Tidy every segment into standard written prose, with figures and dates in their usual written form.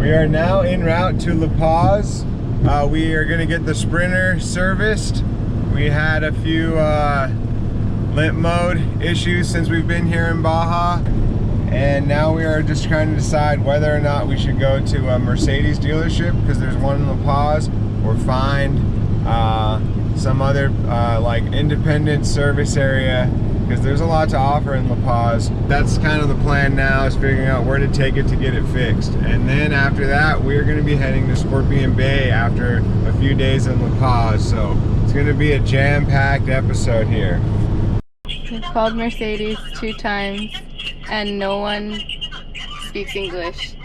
We are now en route to La Paz. We are gonna get the Sprinter serviced. We had a few limp mode issues since we've been here in Baja. And now we are just trying to decide whether or not we should go to a Mercedes dealership, because there's one in La Paz, or find some other like independent service area, because there's a lot to offer in La Paz. That's kind of the plan now, is figuring out where to take it to get it fixed. And then after that, we're going to be heading to Scorpion Bay after a few days in La Paz. So it's going to be a jam-packed episode here. We've called Mercedes 2 times and no one speaks English.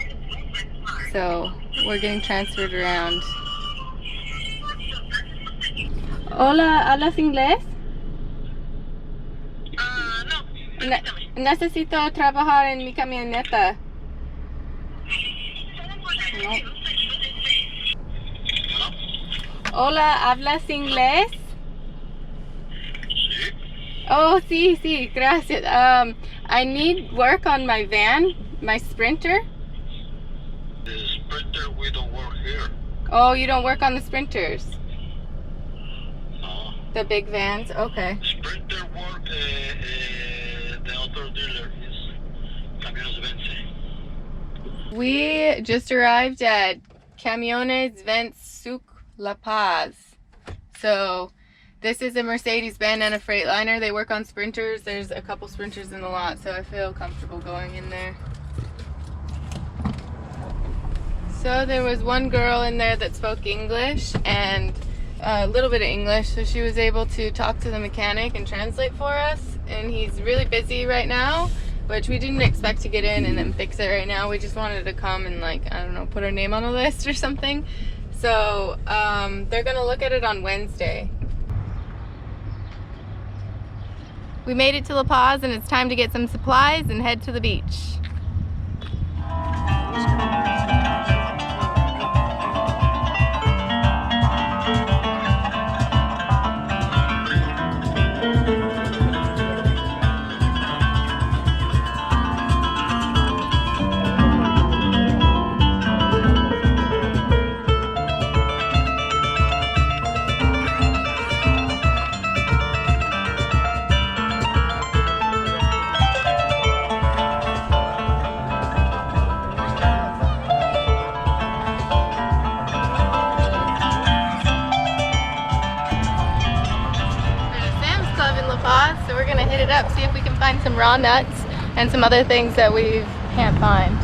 So we're getting transferred around. Hola, ¿hablas inglés? No. Necesito trabajar en mi camioneta. No. Hola, ¿hablas inglés? Oh, sí, sí, gracias. I need work on my van, my Sprinter. The Sprinter, we don't work here. Oh, you don't work on the Sprinters? No. The big vans? Okay. Sprinter work, the other dealer is Camiones Vence. We just arrived at Camiones Vankookz, La Paz. So this is a Mercedes-Benz and a Freightliner. They work on Sprinters. There's a couple Sprinters in the lot, so I feel comfortable going in there. So there was one girl in there that spoke English and a little bit of English, so she was able to talk to the mechanic and translate for us. And he's really busy right now, which we didn't expect to get in and then fix it right now. We just wanted to come and, like, I don't know, put our name on a list or something. So they're gonna look at it on Wednesday. We made it to La Paz and it's time to get some supplies and head to the beach. So we're gonna hit it up, see if we can find some raw nuts and some other things that we can't find.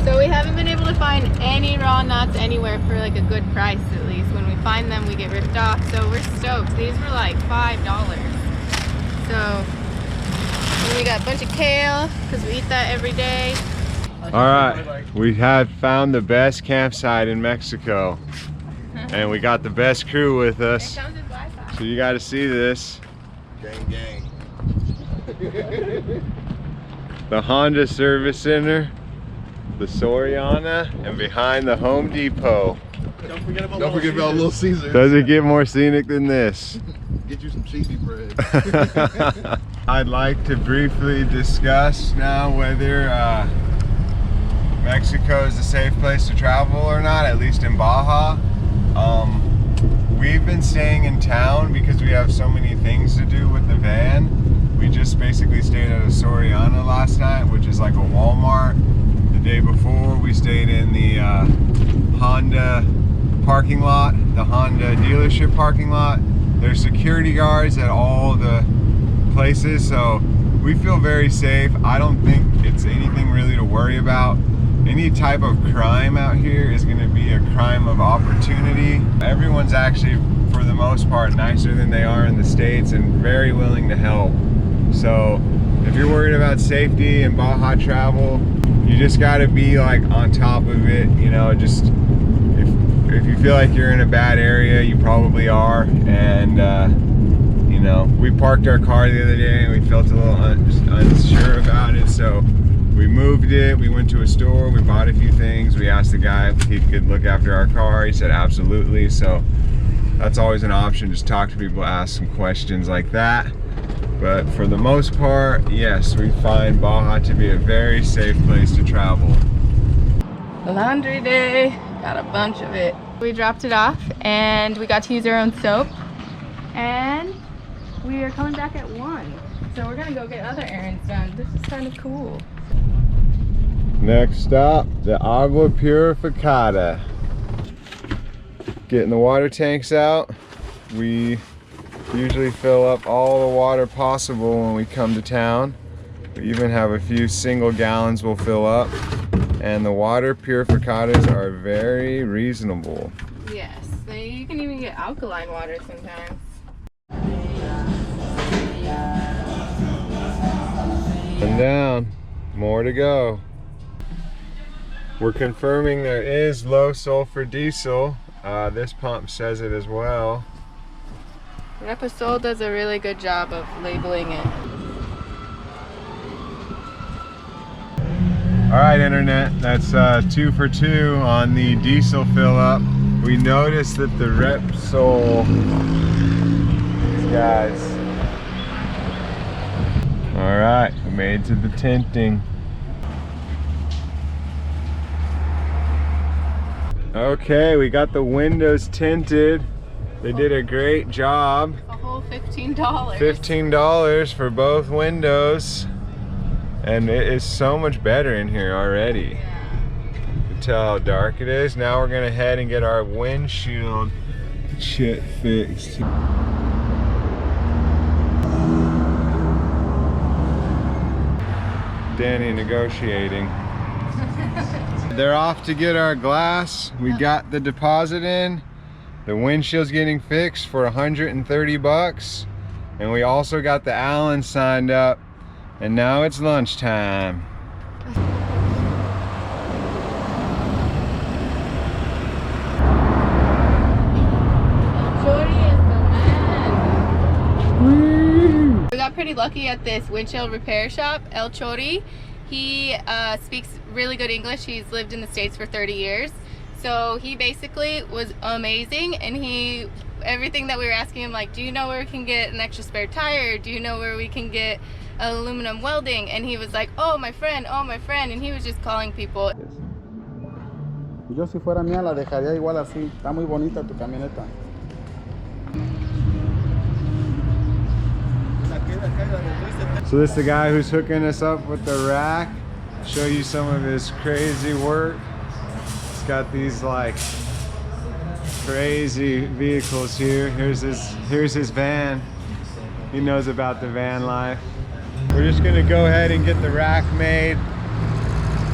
So we haven't been able to find any raw nuts anywhere for like a good price, at least. When we find them, we get ripped off. So we're stoked. These were like $5. So we got a bunch of kale because we eat that every day. All right, we have found the best campsite in Mexico, and we got the best crew with us. It comes with Wi-Fi. So you got to see this. Gang, gang. The Honda Service Center, the Soriana, and behind the Home Depot. Don't forget about Little Caesars. Does it get more scenic than this? Get you some cheesy bread. I'd like to briefly discuss now whether Mexico is a safe place to travel or not, at least in Baja. We've been staying in town because we have so many things to do with the van. We just basically stayed at a Soriana last night, which is like a Walmart. The day before, we stayed in the Honda parking lot, the Honda dealership parking lot. There's security guards at all the places, so we feel very safe. I don't think it's anything really to worry about. Any type of crime out here is going to be a crime of opportunity. Everyone's actually, for the most part, nicer than they are in the States and very willing to help. So if you're worried about safety and Baja travel, you just got to be like on top of it. You know, just if you feel like you're in a bad area, you probably are. And you know, we parked our car the other day and we felt a little unsure about it, so we moved it. We went to a store, we bought a few things. We asked the guy if he could look after our car. He said absolutely. So that's always an option. Just talk to people, ask some questions like that. But for the most part, yes, we find Baja to be a very safe place to travel. Laundry day, got a bunch of it. We dropped it off and we got to use our own soap. And we are coming back at 1. So we're gonna go get other errands done. This is kind of cool. Next stop, the agua purificada. Getting the water tanks out. We usually fill up all the water possible when we come to town. We even have a few single gallons we'll fill up. And the water purificadas are very reasonable. Yes, so you can even get alkaline water sometimes. And down, more to go. We're confirming there is low sulfur diesel. This pump says it as well. Repsol does a really good job of labeling it. All right, internet, that's 2 for 2 on the diesel fill up. We noticed that the Repsol, these guys. All right, we made it to the tinting. Okay, we got the windows tinted. They did a great job. A whole $15. $15 for both windows. And it is so much better in here already. Yeah. You can tell how dark it is. Now we're gonna head and get our windshield shit fixed. Danny negotiating. They're off to get our glass. We got the deposit in. The windshield's getting fixed for 130 bucks. And we also got the Allen signed up. And now it's lunchtime. Shorty is the man. We got pretty lucky at this windshield repair shop, El Chori. He speaks really good English. He's lived in the States for 30 years. So he basically was amazing, and everything that we were asking him, like, do you know where we can get an extra spare tire? Do you know where we can get aluminum welding? And he was like, oh my friend, and he was just calling people. Yo si fuera mía la dejaría igual así. Está muy bonita tu camioneta. So this is the guy who's hooking us up with the rack. Show you some of his crazy work. He's got these like crazy vehicles here. Here's his van. He knows about the van life. We're just gonna go ahead and get the rack made.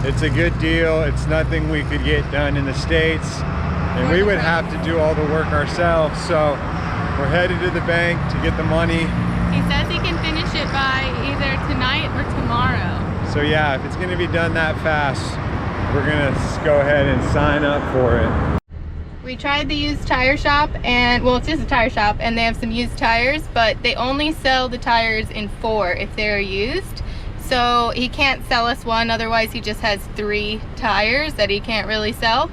It's a good deal. It's nothing we could get done in the States, and we would have to do all the work ourselves. So we're headed to the bank to get the money. He says he can finish it by either tonight or tomorrow. So yeah, if it's gonna be done that fast, we're gonna go ahead and sign up for it. We tried the used tire shop, and well, it's just a tire shop, and they have some used tires, but they only sell the tires in 4 if they're used. So he can't sell us one, otherwise he just has 3 tires that he can't really sell.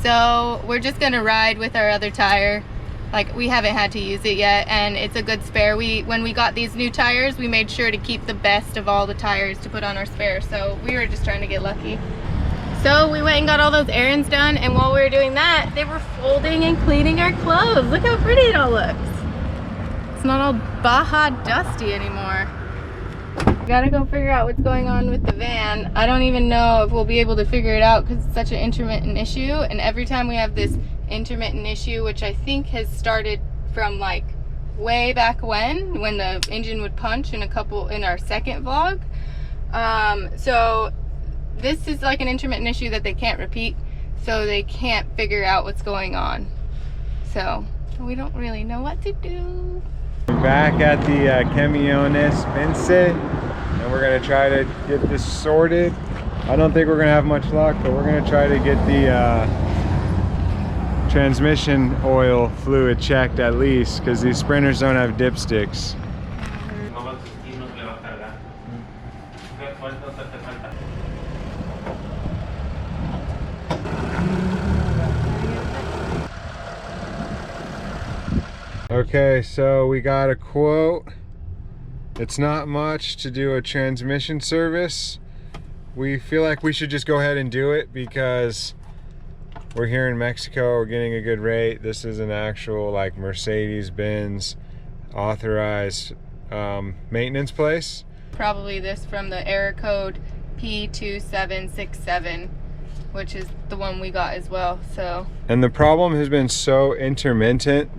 So we're just gonna ride with our other tire. Like, we haven't had to use it yet, and it's a good spare. When we got these new tires, we made sure to keep the best of all the tires to put on our spare, so we were just trying to get lucky. So we went and got all those errands done, and while we were doing that, they were folding and cleaning our clothes. Look how pretty it all looks. It's not all Baja dusty anymore. We gotta go figure out what's going on with the van. I don't even know if we'll be able to figure it out because it's such an intermittent issue, and every time we have this intermittent issue, which I think has started from like way back when the engine would punch in our second vlog. So this is like an intermittent issue that they can't repeat, so they can't figure out what's going on. So we don't really know what to do. We're back at the Camiones Pense, and we're gonna try to get this sorted. I don't think we're gonna have much luck, but we're gonna try to get the transmission oil fluid checked at least, because these Sprinters don't have dipsticks. Okay, so we got a quote. It's not much to do a transmission service. We feel like we should just go ahead and do it because we're here in Mexico, we're getting a good rate. This is an actual like Mercedes-Benz authorized maintenance place. Probably this from the error code P2767, which is the one we got as well. So, and the problem has been so intermittent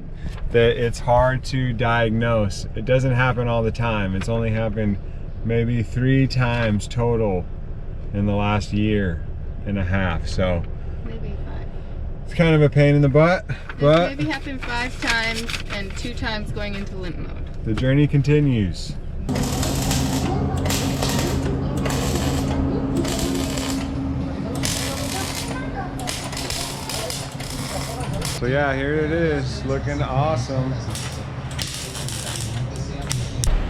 that it's hard to diagnose. It doesn't happen all the time. It's only happened maybe 3 times total in the last year and a half. So maybe 5. it's kind of a pain in the butt, but maybe happened 5 times and 2 times going into limp mode. the journey continues. So yeah, here it is, looking awesome.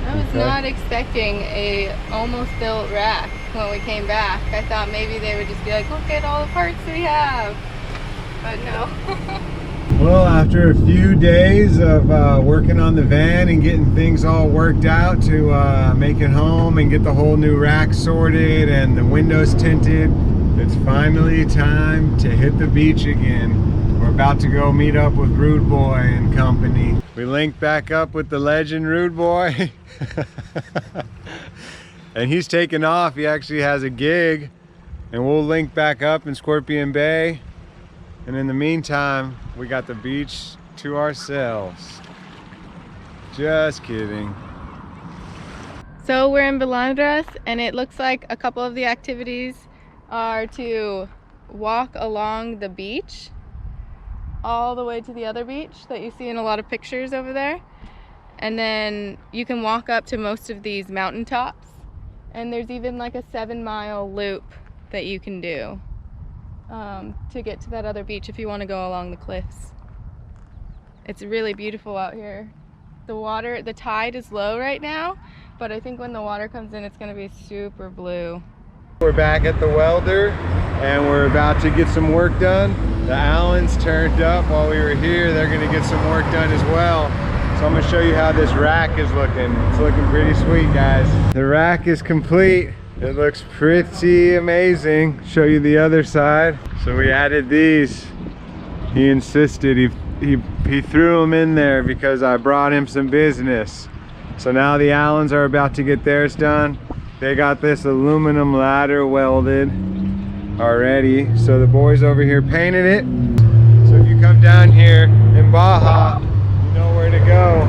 I was not expecting a almost built rack when we came back. I thought maybe they would just be like, look at all the parts we have. But no. Well, after a few days of working on the van and getting things all worked out to make it home and get the whole new rack sorted and the windows tinted, it's finally time to hit the beach again. We're about to go meet up with Rude Boy and company. We linked back up with the legend Rude Boy. And he's taking off. He actually has a gig. And we'll link back up in Scorpion Bay. And in the meantime, we got the beach to ourselves. Just kidding. So we're in Vanlife, and it looks like a couple of the activities are to walk along the beach all the way to the other beach that you see in a lot of pictures over there. And then you can walk up to most of these mountaintops. And there's even like a 7-mile loop that you can do to get to that other beach if you want to go along the cliffs. It's really beautiful out here. The tide is low right now, but I think when the water comes in, it's going to be super blue. We're back at the welder and we're about to get some work done. The Allens turned up while we were here. They're gonna get some work done as well. So I'm gonna show you how this rack is looking. It's looking pretty sweet, guys. The rack is complete. It looks pretty amazing. Show you the other side. So we added these. He insisted, he threw them in there because I brought him some business. So now the Allens are about to get theirs done. They got this aluminum ladder welded already. So the boys over here painted it. So if you come down here in Baja, you know where to go.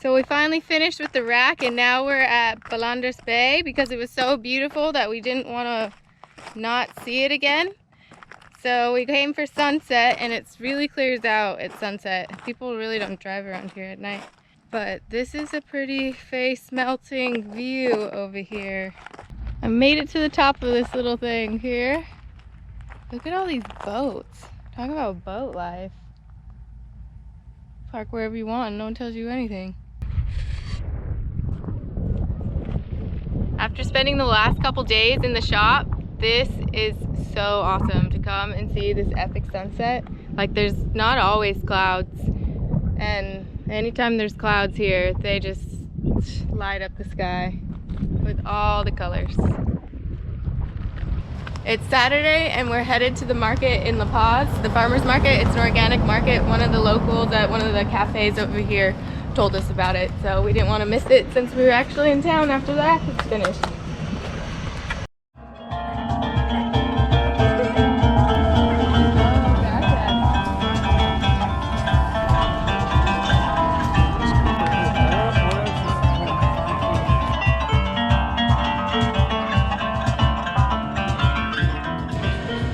So we finally finished with the rack, and now we're at Vanlife Bay because it was so beautiful that we didn't want to not see it again. So we came for sunset, and it really clears out at sunset. People really don't drive around here at night. But this is a pretty face melting view over here. I made it to the top of this little thing here. Look at all these boats. Talk about boat life. Park wherever you want, no one tells you anything. After spending the last couple days in the shop, this is so awesome to come and see this epic sunset. Like, there's not always clouds, and anytime there's clouds here, they just light up the sky with all the colors. It's Saturday and we're headed to the market in La Paz, the farmer's market. It's an organic market. One of the locals at one of the cafes over here told us about it, so we didn't want to miss it since we were actually in town after the rack was finished.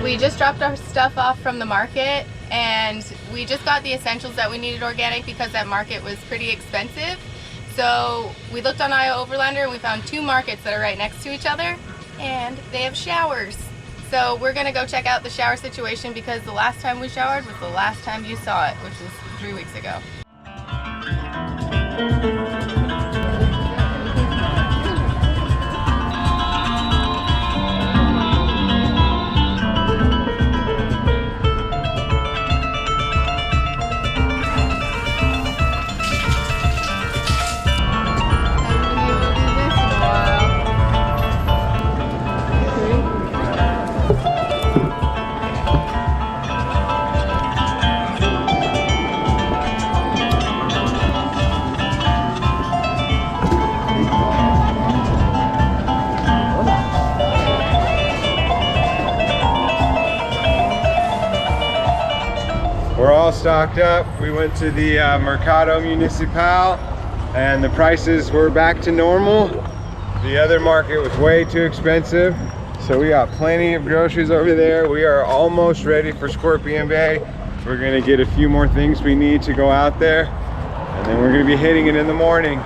We just dropped our stuff off from the market, and we just got the essentials that we needed organic because that market was pretty expensive. So we looked on IO Overlander and we found 2 markets that are right next to each other, and they have showers. So we're gonna go check out the shower situation because the last time we showered was the last time you saw it, which was 3 weeks ago. stocked up. We went to the Mercado Municipal and the prices were back to normal. The other market was way too expensive. So we got plenty of groceries over there. We are almost ready for Scorpion Bay. We're gonna get a few more things we need to go out there, and then we're gonna be hitting it in the morning.